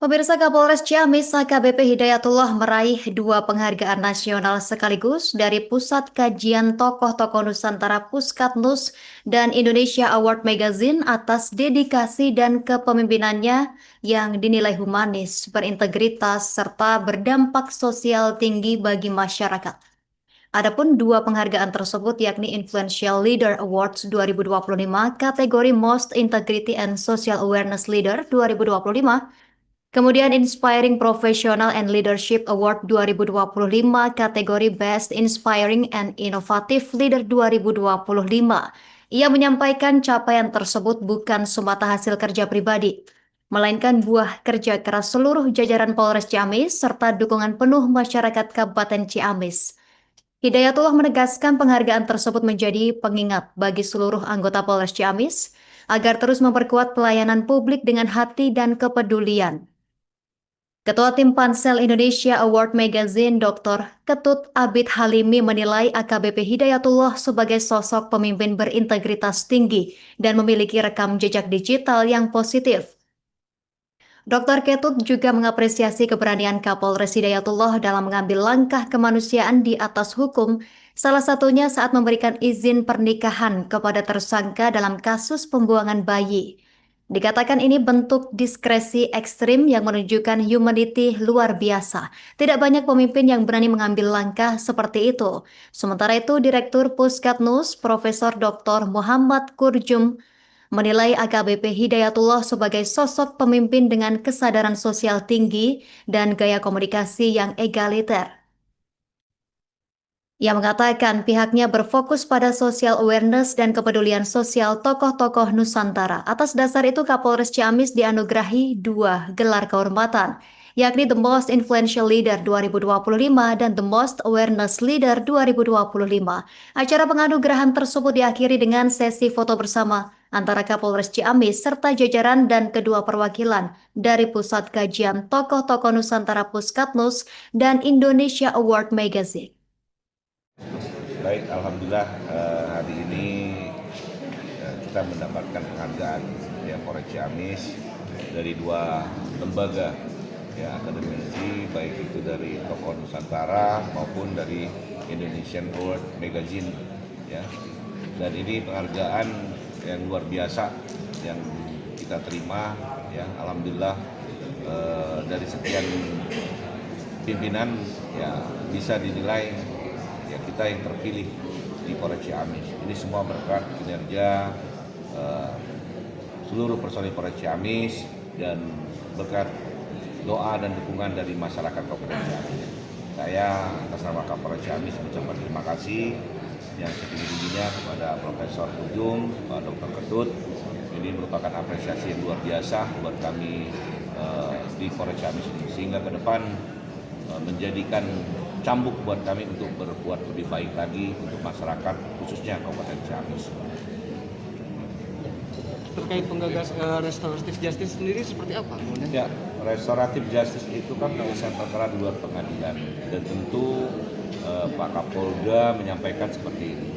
Pemirsa, Kapolres Ciamis AKBP Hidayatullah meraih dua penghargaan nasional sekaligus dari Pusat Kajian Tokoh-Tokoh Nusantara Puskatnus dan Indonesia Award Magazine atas dedikasi dan kepemimpinannya yang dinilai humanis, berintegritas, serta berdampak sosial tinggi bagi masyarakat. Adapun dua penghargaan tersebut yakni Influential Leader Awards 2025 kategori Most Integrity and Social Awareness Leader 2025. Kemudian Inspiring Professional and Leadership Award 2025 kategori Best Inspiring and Innovative Leader 2025. Ia menyampaikan capaian tersebut bukan semata hasil kerja pribadi, melainkan buah kerja keras seluruh jajaran Polres Ciamis serta dukungan penuh masyarakat Kabupaten Ciamis. Hidayatullah menegaskan penghargaan tersebut menjadi pengingat bagi seluruh anggota Polres Ciamis agar terus memperkuat pelayanan publik dengan hati dan kepedulian. Ketua Tim Pansel Indonesia Award Magazine Dr. Ketut Abid Halimi menilai AKBP Hidayatullah sebagai sosok pemimpin berintegritas tinggi dan memiliki rekam jejak digital yang positif. Dr. Ketut juga mengapresiasi keberanian Kapolres Hidayatullah dalam mengambil langkah kemanusiaan di atas hukum, salah satunya saat memberikan izin pernikahan kepada tersangka dalam kasus pembuangan bayi. Dikatakan ini bentuk diskresi ekstrim yang menunjukkan humanity luar biasa. Tidak banyak pemimpin yang berani mengambil langkah seperti itu. Sementara itu, Direktur Puskatnus, Profesor Dr. Muhammad Kurjum, menilai AKBP Hidayatullah sebagai sosok pemimpin dengan kesadaran sosial tinggi dan gaya komunikasi yang egaliter. Ia mengatakan pihaknya berfokus pada social awareness dan kepedulian sosial tokoh-tokoh Nusantara. Atas dasar itu, Kapolres Ciamis dianugerahi dua gelar kehormatan, yakni The Most Influential Leader 2025 dan The Most Awareness Leader 2025. Acara penganugerahan tersebut diakhiri dengan sesi foto bersama antara Kapolres Ciamis serta jajaran dan kedua perwakilan dari Pusat Kajian Tokoh-Tokoh Nusantara Puskatnus dan Indonesia Award Magazine. Baik, alhamdulillah hari ini kita mendapatkan penghargaan ya Polres Ciamis dari dua lembaga ya akademisi, baik itu dari Tokoh Nusantara maupun dari Indonesian Award Magazine ya. Dan ini penghargaan yang luar biasa yang kita terima ya, alhamdulillah dari sekian pimpinan ya bisa dinilai ya kita yang terpilih di Polres Ciamis. Ini semua berkat kinerja seluruh personil Polres Ciamis dan berkat doa dan dukungan dari masyarakat Kabupaten Ciamis. Saya atas nama Kapolres Ciamis mengucapkan terima kasih yang setinggi-tingginya kepada Profesor Ujung, Pak Dr. Ketut. Ini merupakan apresiasi yang luar biasa buat kami di Polres Ciamis ini, sehingga ke depan menjadikan cambuk buat kami untuk berbuat lebih baik lagi untuk masyarakat, khususnya Kabupaten Ciamis. Terkait penggagas restoratif justice sendiri seperti apa? Ya, restoratif justice itu kan penyelesaian perkara di luar pengadilan, dan tentu Pak Kapolda menyampaikan seperti ini.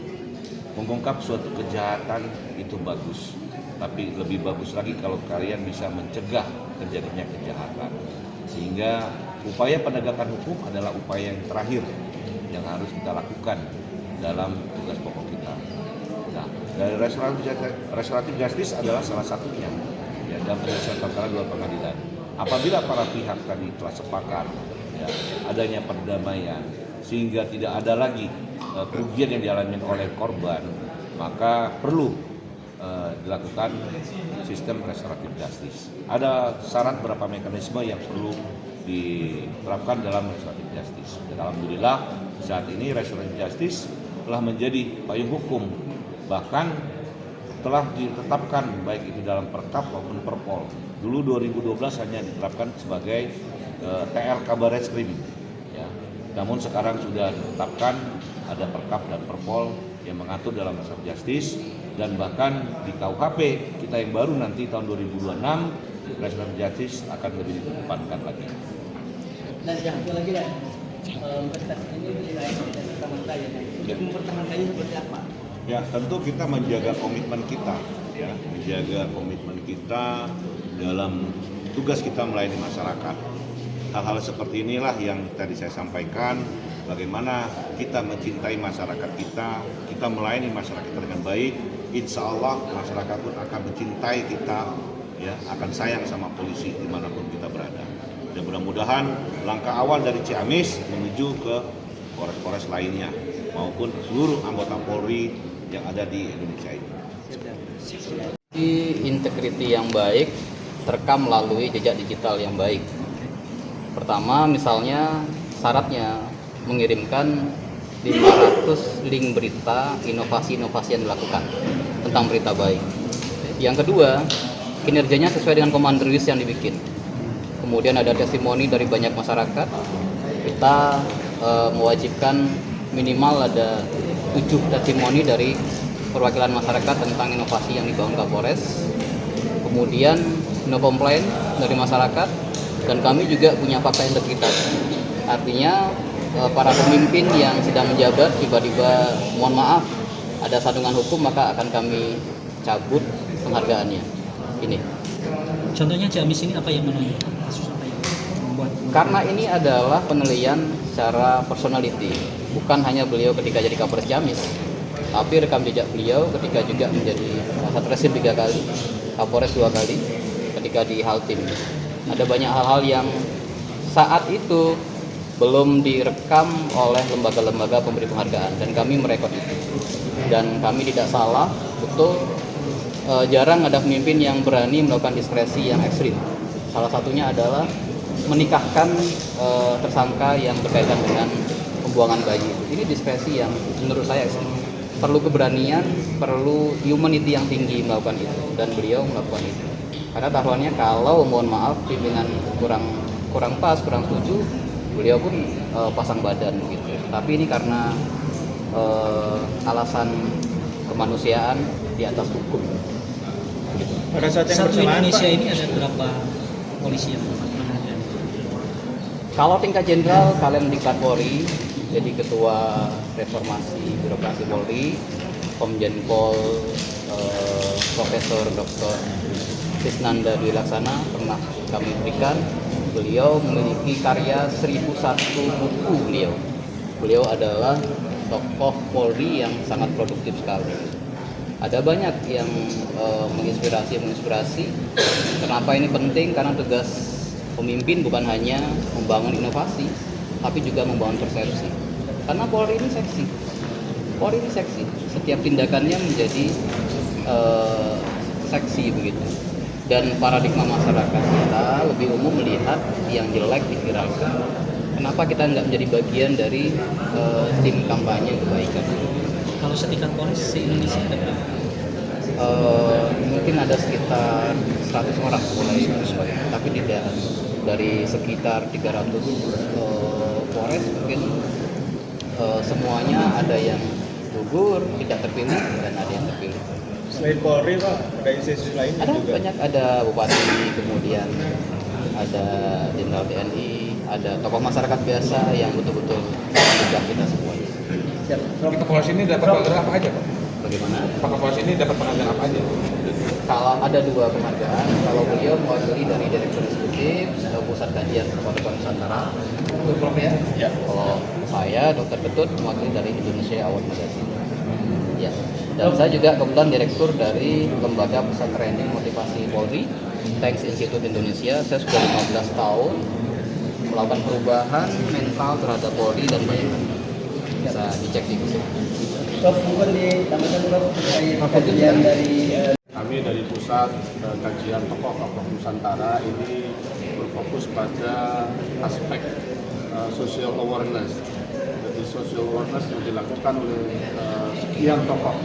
Mengungkap suatu kejahatan itu bagus, tapi lebih bagus lagi kalau kalian bisa mencegah terjadinya kejahatan. Sehingga upaya penegakan hukum adalah upaya yang terakhir yang harus kita lakukan dalam tugas pokok kita. Nah, dari restoratif justice adalah salah satunya ya, dalam penyelesaian perkara di luar pengadilan. Apabila para pihak tadi telah sepakat ya, adanya perdamaian sehingga tidak ada lagi kerugian yang dialami oleh korban, maka perlu dilakukan sistem restoratif justice. Ada syarat beberapa mekanisme yang perlu diterapkan dalam restoratif justice. Dan alhamdulillah saat ini restoratif justice telah menjadi payung hukum, bahkan telah ditetapkan baik itu dalam Perkap maupun Perpol. Dulu 2012 hanya ditetapkan sebagai TR Kabareskrim ya. Namun sekarang sudah ditetapkan ada Perkap dan Perpol yang mengatur dalam restoratif justice, dan bahkan di KUHP kita yang baru nanti tahun 2026 restoratif justice akan lebih dikedepankan lagi. Dan yang satu lagi lah, investasi ini wilayah pertahankan ya. Untuk mempertahankannya seperti apa? Ya, tentu kita menjaga komitmen kita, ya, menjaga komitmen kita dalam tugas kita melayani masyarakat. Hal-hal seperti inilah yang tadi saya sampaikan, bagaimana kita mencintai masyarakat kita melayani masyarakat dengan baik, insya Allah masyarakat pun akan mencintai kita, ya, akan sayang sama polisi dimanapun kita berada. Dan mudah-mudahan langkah awal dari Ciamis menuju ke Polres-Polres lainnya, maupun seluruh anggota Polri yang ada di Indonesia ini. Integriti yang baik terekam melalui jejak digital yang baik. Pertama, misalnya syaratnya mengirimkan 500 link berita inovasi-inovasi yang dilakukan tentang berita baik. Yang kedua, kinerjanya sesuai dengan command release yang dibikin. Kemudian ada testimoni dari banyak masyarakat. Kita mewajibkan minimal ada 7 testimoni dari perwakilan masyarakat tentang inovasi yang dibangun Kapolres. Kemudian no complaint dari masyarakat. Dan kami juga punya fakta integritas. Artinya para pemimpin yang sedang menjabat tiba-tiba mohon maaf ada sandungan hukum, maka akan kami cabut penghargaannya. Ini. Contohnya Ciamis ini apa yang menunjukkan kasus apa yang membuat? Karena ini adalah penilaian secara personality, bukan hanya beliau ketika jadi Kapolres Ciamis, tapi rekam jejak beliau ketika juga menjadi Satreskrim 3 kali, Kapolres 2 kali, ketika di Haltim. Ada banyak hal-hal yang saat itu belum direkam oleh lembaga-lembaga pemberi penghargaan, dan kami merekod itu. Dan kami tidak salah, betul, jarang ada pemimpin yang berani melakukan diskresi yang ekstrim. Salah satunya adalah menikahkan tersangka yang berkaitan dengan pembuangan bayi. Ini diskresi yang menurut saya ekstrim. Perlu keberanian, perlu humanity yang tinggi melakukan itu, dan beliau melakukan itu. Karena taruhannya kalau mohon maaf pimpinan kurang pas, kurang setuju, beliau pun pasang badan gitu. Tapi ini karena alasan kemanusiaan di atas hukum. Gitu. Pada saat yang Satu bersamaan, Indonesia Pak, ini ada berapa polisi yang menangani? Kalau tingkat jenderal kalian di Polri, jadi ketua reformasi birokrasi Polri, Komjen Pol Profesor Dr. Krisnanda Dwi Laksana pernah kami berikan. Beliau memiliki karya 1001 buku beliau. Beliau adalah tokoh Polri yang sangat produktif sekali. Ada banyak yang menginspirasi. Kenapa ini penting? Karena tugas pemimpin bukan hanya membangun inovasi, tapi juga membangun persepsi. Karena Polri ini seksi. Setiap tindakannya menjadi seksi begitu. Dan paradigma masyarakat kita lebih umum melihat yang jelek diviralkan. Kenapa kita nggak menjadi bagian dari tim kampanye kebaikan? Kalau setingkat Polres se-Indonesia ada berapa? Mungkin ada sekitar 100 orang mulai, tapi tidak dari sekitar 300 Polres mungkin semuanya ada yang gugur, tidak terpilih, dan ada yang terpilih. selain Polri, Pak, ada institusi lain Ada juga. banyak, ada bupati, kemudian ada jenderal TNI, ada tokoh masyarakat biasa yang betul-betul menjaga kita semuanya. Pak Kapolres ini dapat penghargaan apa aja, Pak? Bagaimana? Pak Kapolres ini dapat penghargaan apa aja? Kalau ada 2 penghargaan, kalau beliau mewakili dari Direktur Eksekutif Pusat Kajian Tokoh-Tokoh Nusantara, itu Prof ya? Ya. Kalau saya, Dr. Ketut, mewakili dari Indonesia Award Magazine. Ya. Dan saya juga kebetulan direktur dari Lembaga Pusat Training Motivasi Polri, Thanks Institute Indonesia. Saya sudah 15 tahun melakukan perubahan mental terhadap Polri dan banyak bisa dicek di Google. Prof, mungkin ditambahkan Prof terkait kajian dari Kami dari Pusat Kajian Tokoh-Tokoh Nusantara ini berfokus pada aspek social awareness. Jadi social awareness yang dilakukan oleh sekian tokoh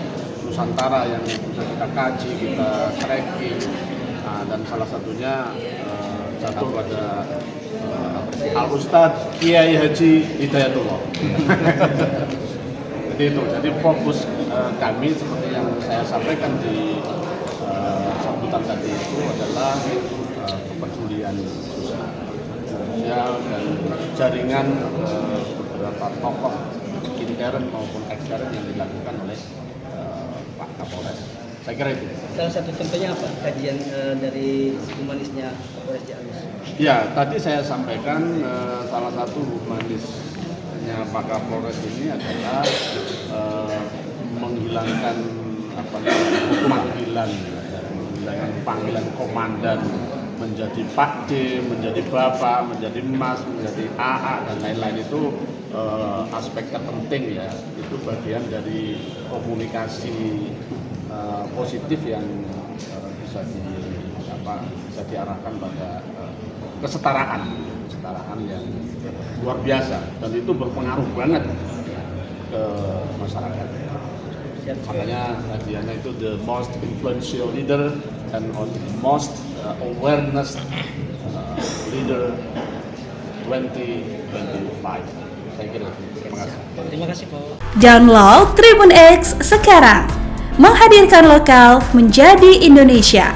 Nusantara yang sudah kita kaji, kita tracking, dan salah satunya jatuh pada Al-Ustadz Kiai Haji Hidayatullah. Jadi fokus kami seperti yang saya sampaikan di sambutan tadi itu adalah kepedulian sosial dan jaringan beberapa tokoh intern maupun ekstern yang dilakukan oleh Pak Kapolres. Saya kira itu. Salah satu contohnya apa kajian dari humanisnya Kapolres Ciamis? Ya, tadi saya sampaikan salah satu humanisnya Pak Kapolres ini adalah menghilangkan menghilangkan panggilan komandan menjadi Pak D, menjadi Bapak, menjadi Mas, menjadi AA dan lain-lain itu aspek terpenting ya. Itu bagian dari komunikasi positif yang bisa diarahkan pada kesetaraan yang luar biasa dan itu berpengaruh banget ke masyarakat. Makanya kajiannya itu the most influential leader and most awareness leader 2025. Saya kira. Terima kasih. Terima kasih Pak. Download Tribun X sekarang, menghadirkan lokal menjadi Indonesia.